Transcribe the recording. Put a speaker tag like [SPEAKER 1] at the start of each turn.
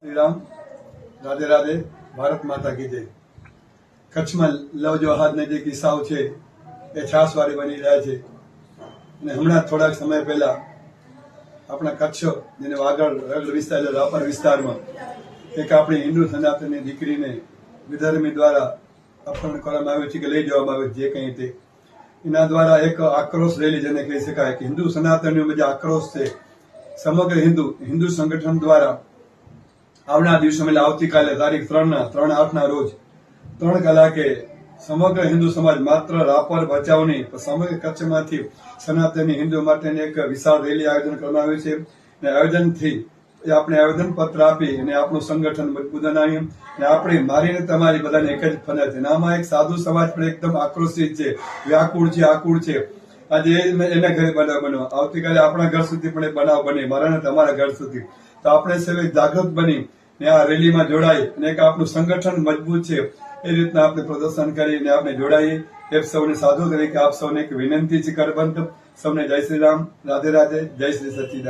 [SPEAKER 1] શ્રી રામ, રાધે રાધે, ભારત માતા કી જય। કચ્છમાં લવ જહાજના જે કિસ્સાઓ છે એ છાસવારે બની રહ્યા છે અને હમણાં થોડાક સમય પહેલા આપણા કચ્છ જેને વાગડ વિસ્તાર રાપર વિસ્તારમાં એક આપણી હિન્દુ સનાતનની દીકરીને વિધર્મી દ્વારા અપહરણ કરવામાં આવ્યું છે કે લઈ જવામાં આવ્યું જે કંઈ તે એના દ્વારા એક આક્રોશ રેલી જેને કહી શકાય કે હિન્દુ સનાતનનો જે આક્રોશ છે સમગ્ર હિન્દુ સંગઠન દ્વારા આવનાર દિવસોમાં એટલે આવતીકાલે તારીખ 3/8 રોજ 3 કલાકે સમગ્ર હિન્દુ સમાજ માત્ર રાપર બચાવ નહીં પણ સમગ્ર કચ્છમાંથી સનાતની હિન્દુ માટેની એક વિશાળ રેલી આયોજન કરવામાં આવ્યું છે અને આયોજનથી આપણે આવેદન પત્ર આપી અને આપણું સંગઠન મજબૂત બનાવીએ અને આપણે મારીને તમારી બધાને એક જ ફરજ છે। આમાં એક સાધુ સમાજ પણ એકદમ આક્રોશિત છે, વ્યાકુળ છે, આકુળ છે। આજે એના ઘરે બનાવ બન્યો, આવતીકાલે આપણા ઘર સુધી પણ બનાવ બને, મારા ને તમારા ઘર સુધી। તો આપણે સૌ જાગૃત બની ને આ રેલીમાં જોડાઈ અને એક આપણું સંગઠન મજબૂત છે એ રીતના આપણે પ્રદર્શન કરીને આપણે જોડાઈએ। એ સૌને સાધુ તરીકે આપ સૌને એક વિનંતી છે કરબંધ। સૌને જય શ્રી રામ, રાધે રાધે, જય શ્રી સચ્ચિદાનંદ।